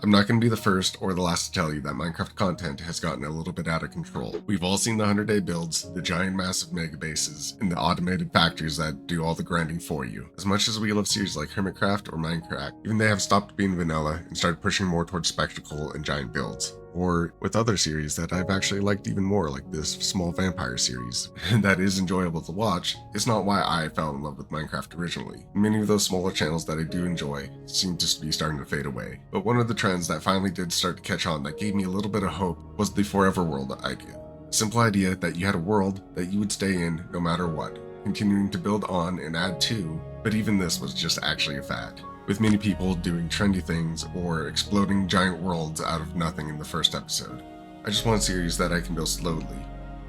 I'm not going to be the first or the last to tell you that Minecraft content has gotten a little bit out of control. We've all seen the 100-day builds, the giant massive mega bases, and the automated factories that do all the grinding for you. As much as we love series like Hermitcraft or Minecraft, even they have stopped being vanilla and started pushing more towards spectacle and giant builds. Or with other series that I've actually liked even more, like this small vampire series, that is enjoyable to watch, it's not why I fell in love with Minecraft originally. Many of those smaller channels that I do enjoy seem to be starting to fade away. But one of the trends that finally did start to catch on that gave me a little bit of hope was the forever world idea. A simple idea that you had a world that you would stay in no matter what, continuing to build on and add to, but even this was just actually a fad, with many people doing trendy things or exploding giant worlds out of nothing in the first episode. I just want a series that I can build slowly,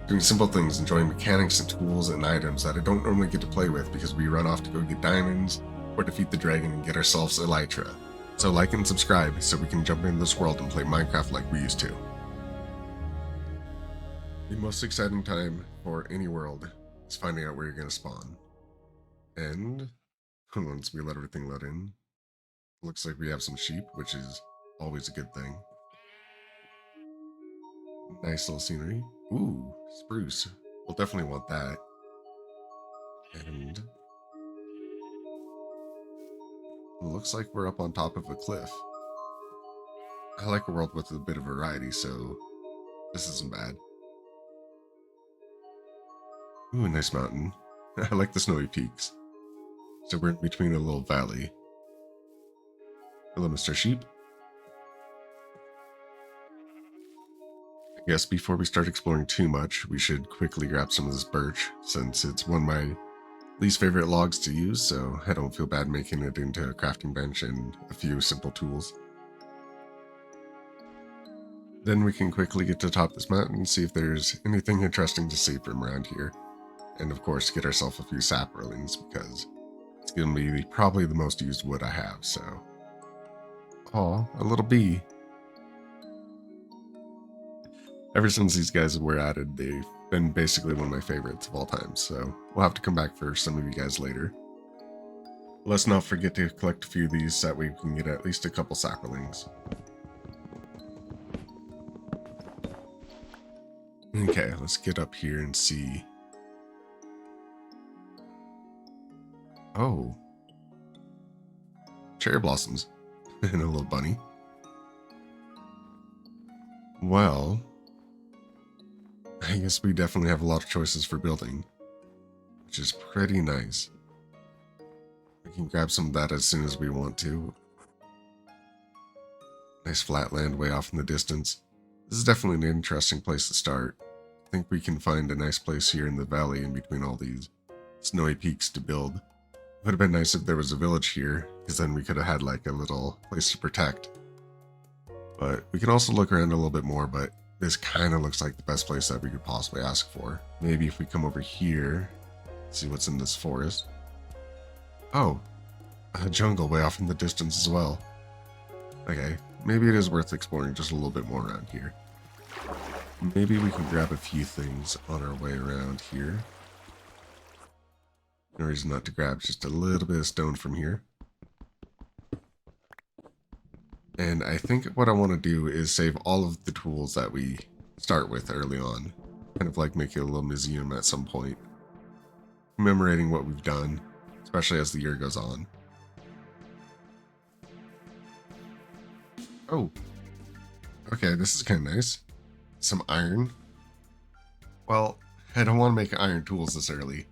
doing simple things, enjoying mechanics and tools and items that I don't normally get to play with because we run off to go get diamonds or defeat the dragon and get ourselves elytra. So like and subscribe so we can jump into this world and play Minecraft like we used to. The most exciting time for any world is finding out where you're going to spawn. And once we let everything load in, looks like we have some sheep, which is always a good thing. Nice little scenery. Ooh, spruce. We'll definitely want that. And it looks like we're up on top of a cliff. I like a world with a bit of variety, so this isn't bad. Ooh, a nice mountain. I like the snowy peaks. So we're in between a little valley. Hello, Mr. Sheep. I guess before we start exploring too much, we should quickly grab some of this birch, since it's one of my least favorite logs to use, so I don't feel bad making it into a crafting bench and a few simple tools. Then we can quickly get to the top of this mountain and see if there's anything interesting to see from around here. And of course, get ourselves a few saplings, because it's going to be probably the most used wood I have, so... Aw, a little bee. Ever since these guys were added, they've been basically one of my favorites of all time, so we'll have to come back for some of you guys later. Let's not forget to collect a few of these so that way we can get at least a couple saplings. Okay, let's get up here and see. Oh. Cherry blossoms. And a little bunny. Well, I guess we definitely have a lot of choices for building, which is pretty nice. We can grab some of that as soon as we want to. Nice flat land way off in the distance. This is definitely an interesting place to start. I think we can find a nice place here in the valley in between all these snowy peaks to build. It would have been nice if there was a village here, because then we could have had like a little place to protect. But we can also look around a little bit more, but this kind of looks like the best place that we could possibly ask for. Maybe if we come over here, see what's in this forest. Oh, a jungle way off in the distance as well. Okay, maybe it is worth exploring just a little bit more around here. Maybe we can grab a few things on our way around here. No reason not to grab just a little bit of stone from here. And I think what I want to do is save all of the tools that we start with early on. Kind of like make it a little museum at some point. Commemorating what we've done, especially as the year goes on. Oh. Okay, this is kind of nice. Some iron. Well, I don't want to make iron tools this early.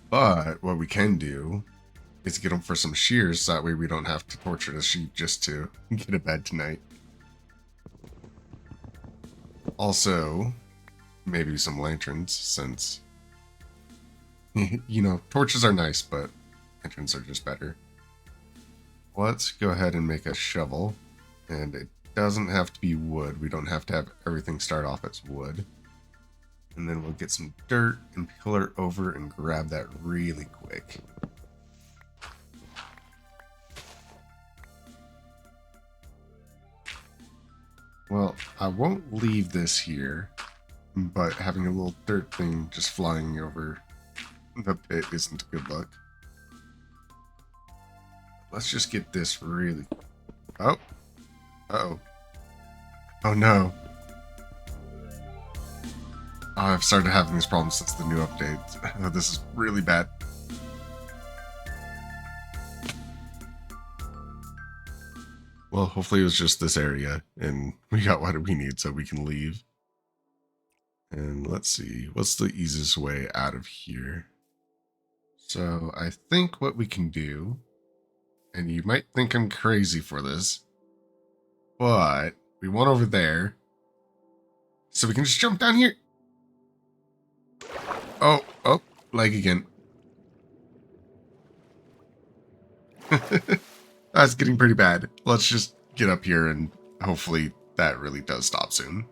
But what we can do is get them for some shears, so that way we don't have to torture the sheep just to get a bed tonight. Also, maybe some lanterns, since, you know, torches are nice, but lanterns are just better. Let's go ahead and make a shovel, and it doesn't have to be wood. We don't have to have everything start off as wood. And then we'll get some dirt and pillar over and grab that really quick. Well, I won't leave this here, but having a little dirt thing just flying over the pit isn't a good look. Let's just get this really... Oh! Uh-oh. Oh no. Oh, I've started having these problems since the new update. Oh, this is really bad. Well, hopefully it was just this area, and we got what we need so we can leave. And let's see, what's the easiest way out of here? So I think what we can do, and you might think I'm crazy for this, but we want over there, so we can just jump down here. Oh, lag again. That's getting pretty bad. Let's just get up here and hopefully that really does stop soon.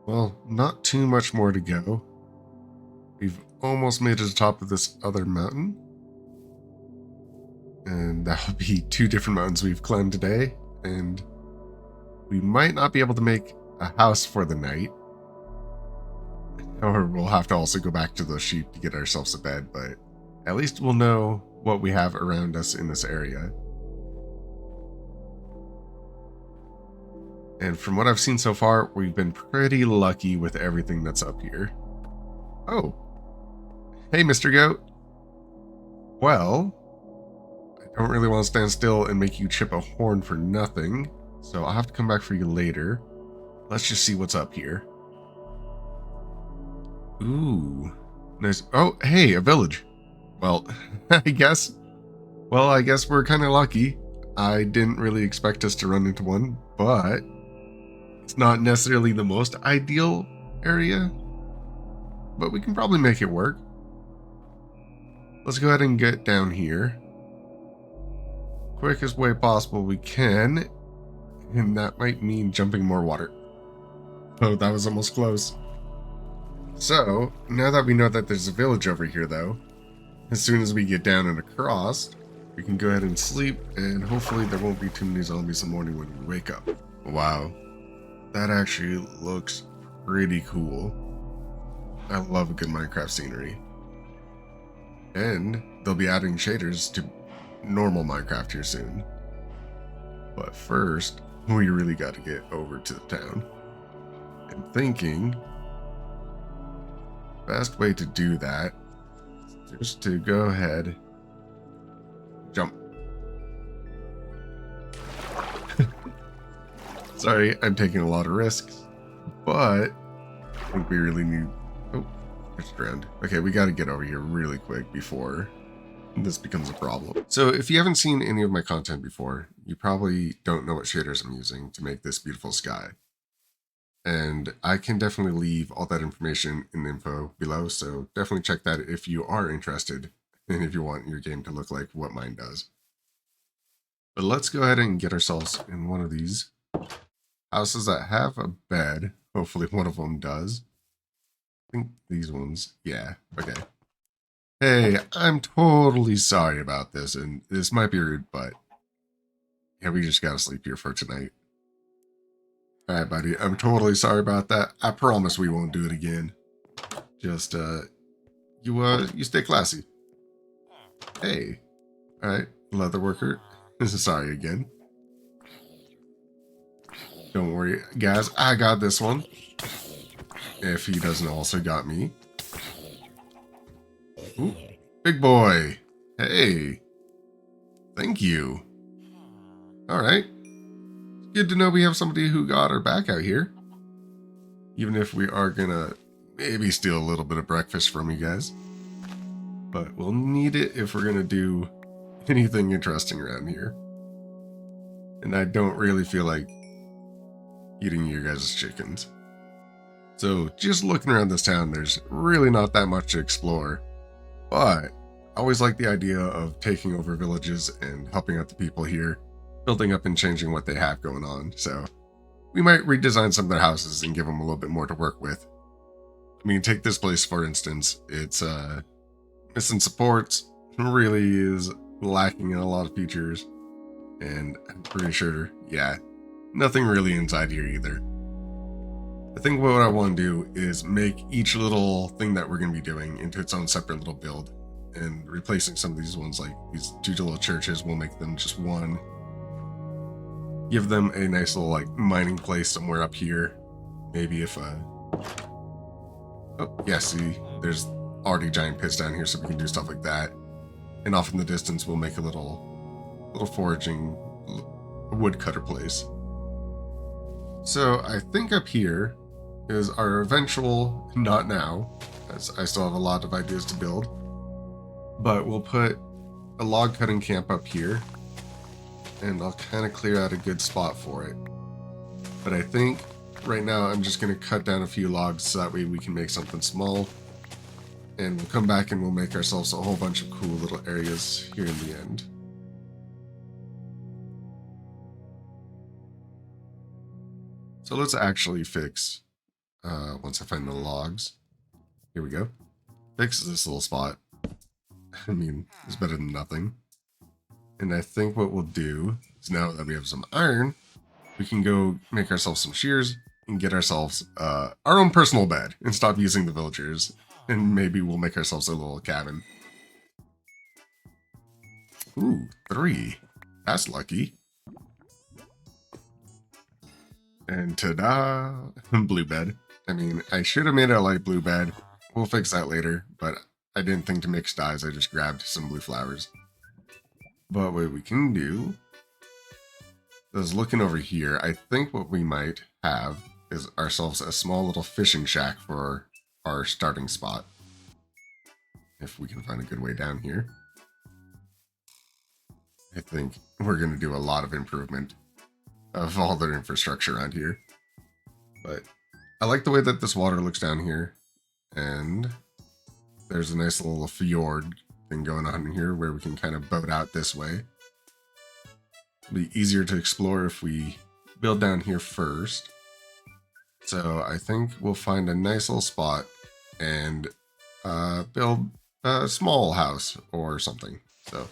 Well, not too much more to go. We've almost made it to the top of this other mountain. And that'll be 2 different mountains we've climbed today. And we might not be able to make a house for the night. Or we'll have to also go back to those sheep to get ourselves a bed, but at least we'll know what we have around us in this area. And from what I've seen so far, we've been pretty lucky with everything that's up here. Oh. Hey, Mr. Goat. Well, I don't really want to stand still and make you chip a horn for nothing, so I'll have to come back for you later. Let's just see what's up here. Ooh. Nice. Oh, hey, a village. Well, I guess we're kind of lucky. I didn't really expect us to run into one, but it's not necessarily the most ideal area, but we can probably make it work. Let's go ahead and get down here. Quickest way possible we can, and that might mean jumping more water. Oh, that was almost close. So, now that we know that there's a village over here though, as soon as we get down and across, we can go ahead and sleep, and hopefully there won't be too many zombies in the morning when we wake up. Wow, that actually looks pretty cool. I love a good Minecraft scenery. And they'll be adding shaders to normal Minecraft here soon. But first, we really got to get over to the town. I'm thinking best way to do that is just to go ahead, jump. Sorry, I'm taking a lot of risks, but I think we really need... Oh, it's drowned. Okay, we got to get over here really quick before this becomes a problem. So if you haven't seen any of my content before, you probably don't know what shaders I'm using to make this beautiful sky. And I can definitely leave all that information in the info below, so definitely check that if you are interested and if you want your game to look like what mine does. But let's go ahead and get ourselves in one of these houses that have a bed. Hopefully one of them does. I think these ones, yeah, okay. Hey, I'm totally sorry about this, and this might be rude, but yeah, we just gotta sleep here for tonight. Alright, buddy, I'm totally sorry about that. I promise we won't do it again. Just, you stay classy. Hey. Alright, leather worker. Sorry again. Don't worry, guys, I got this one. If he doesn't also got me. Ooh, big boy. Hey. Thank you. Alright. Good to know we have somebody who got our back out here. Even if we are gonna maybe steal a little bit of breakfast from you guys. But we'll need it if we're gonna do anything interesting around here. And I don't really feel like eating your guys' chickens. So just looking around this town, there's really not that much to explore. But I always like the idea of taking over villages and helping out the people here, building up and changing what they have going on. So we might redesign some of their houses and give them a little bit more to work with. I mean, take this place for instance. It's missing supports, really is lacking in a lot of features, and I'm pretty sure, yeah, nothing really inside here either. I think what I want to do is make each little thing that we're going to be doing into its own separate little build, and replacing some of these ones, like these two little churches, we'll make them just one. Give them a nice little like mining place somewhere up here. Maybe if oh yeah, see, there's already giant pits down here, so we can do stuff like that. And off in the distance, we'll make a little foraging woodcutter place. So I think up here is our eventual, not now, as I still have a lot of ideas to build, but we'll put a log cutting camp up here, and I'll kind of clear out a good spot for it. But I think right now I'm just going to cut down a few logs so that way we can make something small, and we'll come back and we'll make ourselves a whole bunch of cool little areas here in the end. So let's actually fix, once I find the logs, here we go, fix this little spot. I mean, it's better than nothing. And I think what we'll do is, now that we have some iron, we can go make ourselves some shears and get ourselves our own personal bed and stop using the villagers. And maybe we'll make ourselves a little cabin. Ooh, 3. That's lucky. And ta-da! Blue bed. I mean, I should have made a light blue bed. We'll fix that later, but I didn't think to mix dyes. I just grabbed some blue flowers. But what we can do is, looking over here, I think what we might have is ourselves a small little fishing shack for our starting spot. If we can find a good way down here. I think we're going to do a lot of improvement of all their infrastructure around here. But I like the way that this water looks down here. And there's a nice little fjord thing going on here where we can kind of boat out this way. It'll be easier to explore if we build down here first. So I think we'll find a nice little spot and build a small house or something. So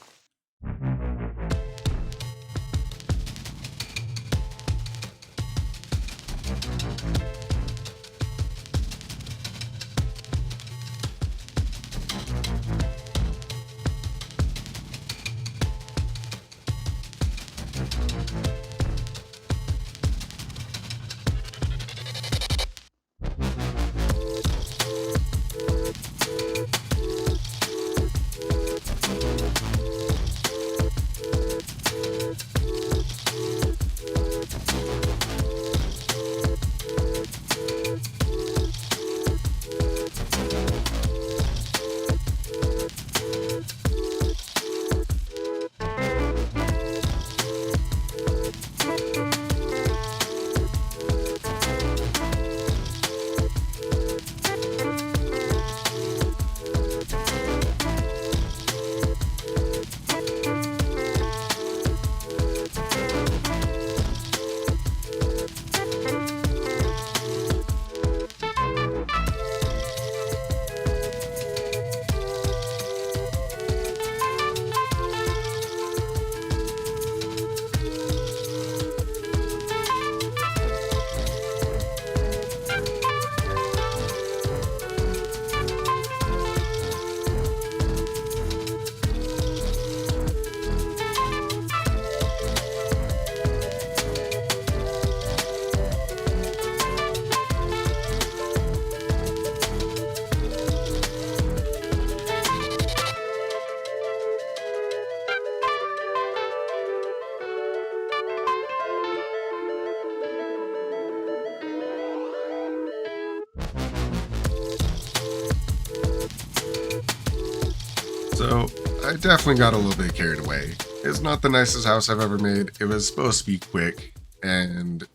I definitely got a little bit carried away. It's not the nicest house I've ever made. It was supposed to be quick, and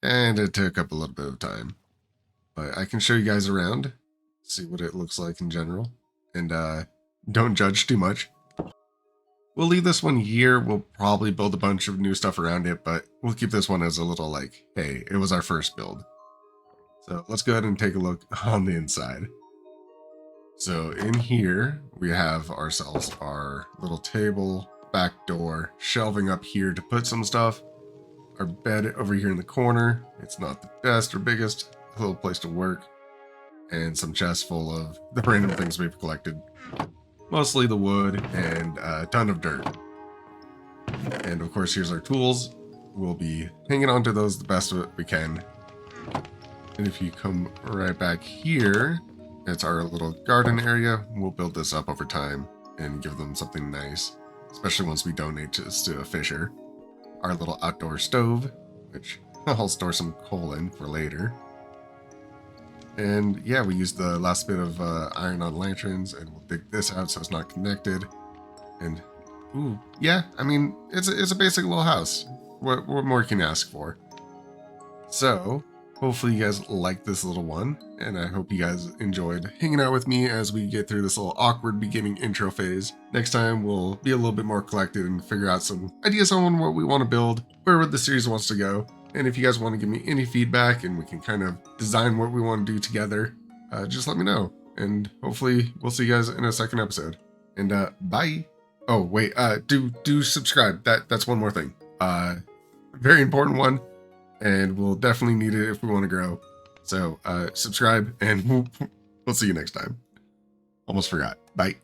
it took up a little bit of time. But I can show you guys around, see what it looks like in general, and don't judge too much. We'll leave this one here. We'll probably build a bunch of new stuff around it, but we'll keep this one as a little like, hey, it was our first build. So let's go ahead and take a look on the inside. So in here, we have ourselves our little table, back door, shelving up here to put some stuff, our bed over here in the corner. It's not the best or biggest, a little place to work. And some chests full of the random things we've collected. Mostly the wood and a ton of dirt. And of course, here's our tools. We'll be hanging on to those the best we can. And if you come right back here, it's our little garden area. We'll build this up over time and give them something nice, especially once we donate this to a fisher. Our little outdoor stove, which I'll store some coal in for later. And yeah, we used the last bit of iron on lanterns, and we'll dig this out so it's not connected. And ooh, yeah, I mean, it's a basic little house. What more can you ask for? So hopefully you guys liked this little one, and I hope you guys enjoyed hanging out with me as we get through this little awkward beginning intro phase. Next time we'll be a little bit more collected and figure out some ideas on what we want to build, where the series wants to go. And if you guys want to give me any feedback and we can kind of design what we want to do together, just let me know. And hopefully we'll see you guys in a second episode. And bye. Oh wait, do subscribe. That's one more thing. Very important one, and we'll definitely need it if we want to grow. So subscribe, and we'll see you next time. Almost forgot. Bye.